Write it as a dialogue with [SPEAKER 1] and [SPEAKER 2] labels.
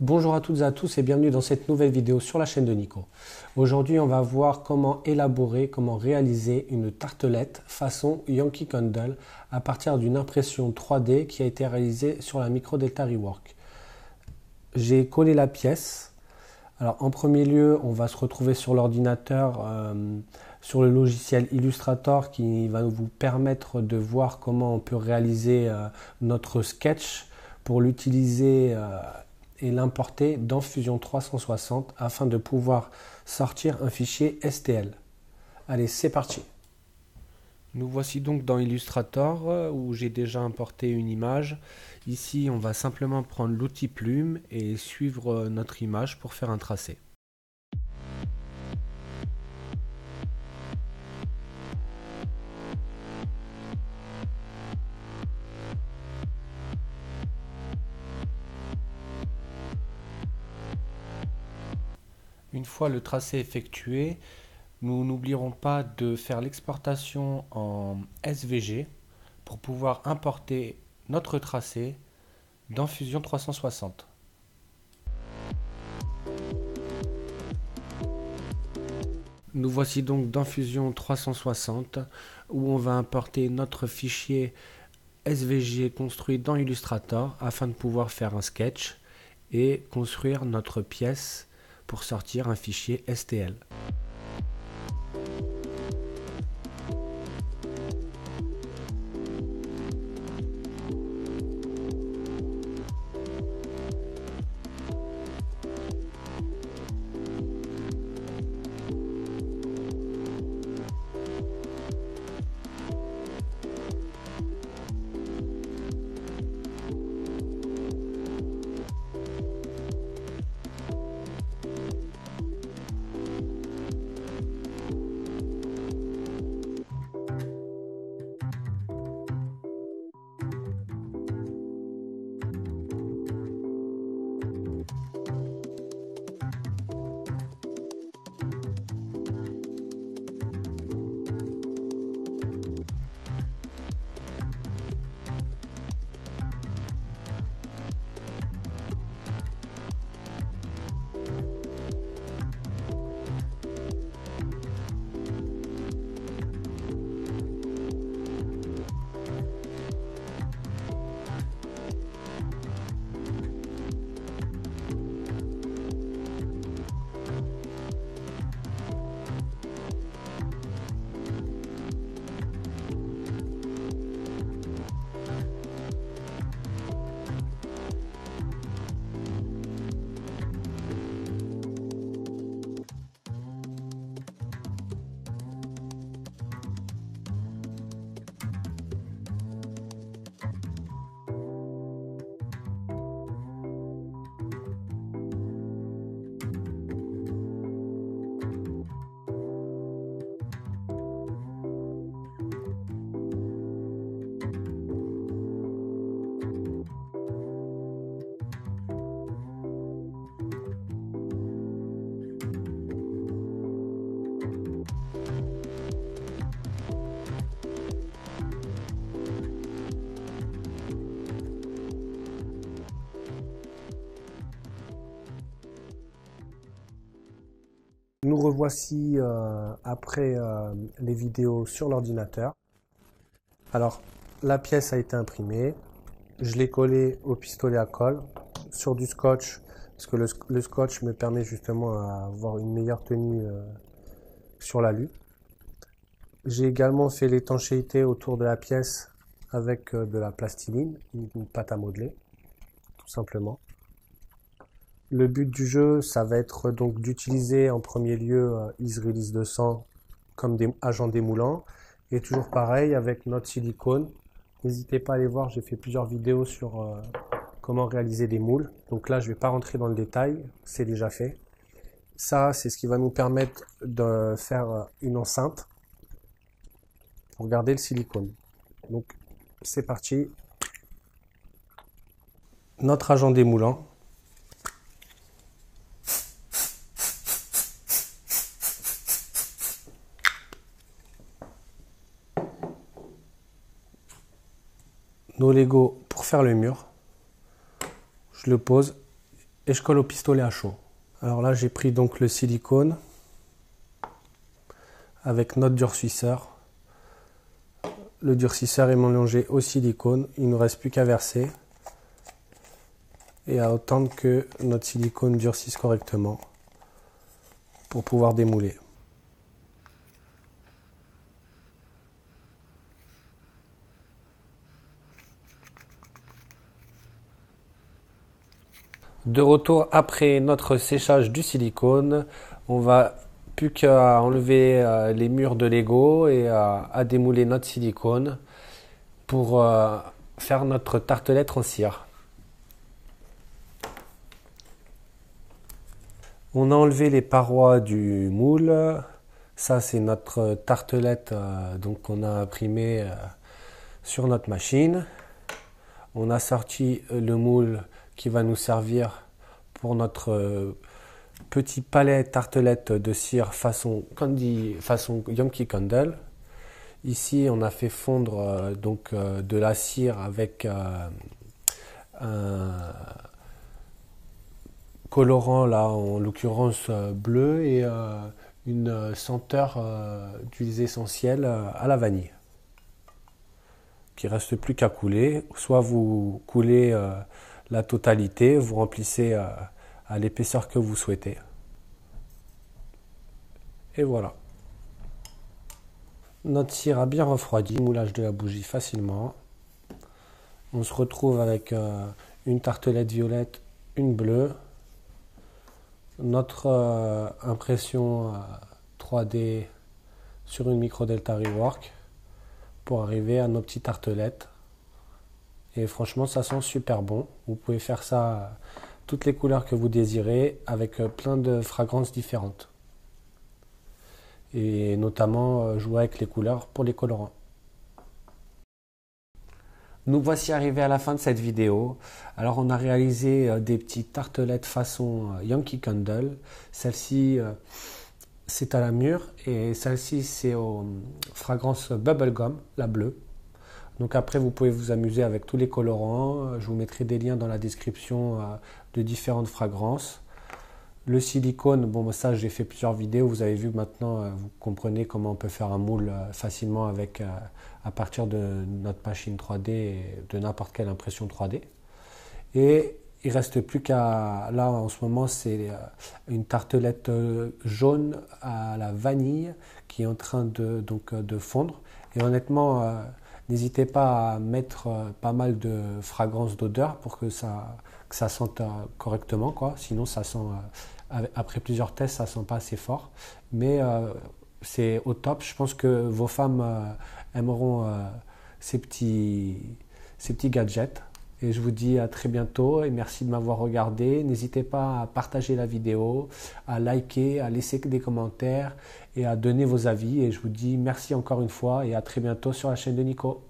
[SPEAKER 1] Bonjour à toutes et à tous et bienvenue dans cette nouvelle vidéo sur la chaîne de Nico. Aujourd'hui on va voir comment élaborer, comment réaliser une tartelette façon Yankee Candle à partir d'une impression 3D qui a été réalisée sur la Micro Delta Rework. J'ai collé la pièce. Alors en premier lieu on va se retrouver sur l'ordinateur sur le logiciel Illustrator qui va vous permettre de voir comment on peut réaliser notre sketch pour l'utiliser et l'importer dans Fusion 360 afin de pouvoir sortir un fichier STL. Allez, c'est parti. Nous voici donc dans Illustrator où j'ai déjà importé une image. Ici, on va simplement prendre l'outil plume et suivre notre image pour faire un tracé. Une fois le tracé effectué, nous n'oublierons pas de faire l'exportation en SVG pour pouvoir importer notre tracé dans Fusion 360. Nous voici donc dans Fusion 360 où on va importer notre fichier SVG construit dans Illustrator afin de pouvoir faire un sketch et construire notre pièce pour sortir un fichier STL. Nous revoici après les vidéos sur l'ordinateur. Alors, la pièce a été imprimée. Je l'ai collée au pistolet à colle sur du scotch, parce que le scotch me permet justement d'avoir une meilleure tenue sur l'alu. J'ai également fait l'étanchéité autour de la pièce avec de la plastiline, une pâte à modeler, tout simplement. Le but du jeu, ça va être donc d'utiliser en premier lieu Ease 200 comme agent démoulant. Et toujours pareil avec notre silicone. N'hésitez pas à aller voir, j'ai fait plusieurs vidéos sur comment réaliser des moules. Donc là, je ne vais pas rentrer dans le détail, c'est déjà fait. Ça, c'est ce qui va nous permettre de faire une enceinte pour garder le silicone. Donc, c'est parti. Notre agent démoulant. nos Lego pour faire le mur. Je le pose et je colle au pistolet à chaud. Alors là, j'ai pris donc le silicone avec notre durcisseur. Le durcisseur est mélangé au silicone. Il ne reste plus qu'à verser et à attendre que notre silicone durcisse correctement pour pouvoir démouler. De retour après notre séchage du silicone, on va plus qu'à enlever les murs de Lego et à démouler notre silicone pour faire notre tartelette en cire. On a enlevé les parois du moule. Ça, c'est notre tartelette donc on a imprimé sur notre machine. On a sorti le moule qui va nous servir pour notre petit palais tartelette de cire façon candy, façon Yankee Candle. Ici, on a fait fondre de la cire avec un colorant là, en l'occurrence bleu et une senteur d'huiles essentielles à la vanille. Qui reste plus qu'à couler. Soit vous coulez la totalité, vous remplissez à l'épaisseur que vous souhaitez. Et voilà. Notre cire a bien refroidi, moulage de la bougie facilement. On se retrouve avec une tartelette violette, une bleue. Notre impression 3D sur une micro Delta Rework pour arriver à nos petites tartelettes. Et franchement, ça sent super bon. Vous pouvez faire ça toutes les couleurs que vous désirez avec plein de fragrances différentes. Et notamment jouer avec les couleurs pour les colorants. Nous voici arrivés à la fin de cette vidéo. Alors on a réalisé des petites tartelettes façon Yankee Candle. Celle-ci c'est à la mûre et celle-ci c'est aux fragrances Bubblegum, la bleue. Donc après vous pouvez vous amuser avec tous les colorants. Je vous mettrai des liens dans la description de différentes fragrances. Le silicone, bon ça j'ai fait plusieurs vidéos, vous avez vu maintenant, vous comprenez comment on peut faire un moule facilement avec, à partir de notre machine 3D et de n'importe quelle impression 3D. Et il reste plus qu'à, là en ce moment c'est une tartelette jaune à la vanille qui est en train de fondre. Et honnêtement, n'hésitez pas à mettre pas mal de fragrances d'odeur pour que ça sente correctement, quoi. Sinon ça sent, après plusieurs tests, ça sent pas assez fort. Mais c'est au top. Je pense que vos femmes aimeront ces petits gadgets. Et je vous dis à très bientôt et merci de m'avoir regardé. N'hésitez pas à partager la vidéo, à liker, à laisser des commentaires et à donner vos avis. Et je vous dis merci encore une fois et à très bientôt sur la chaîne de Nico.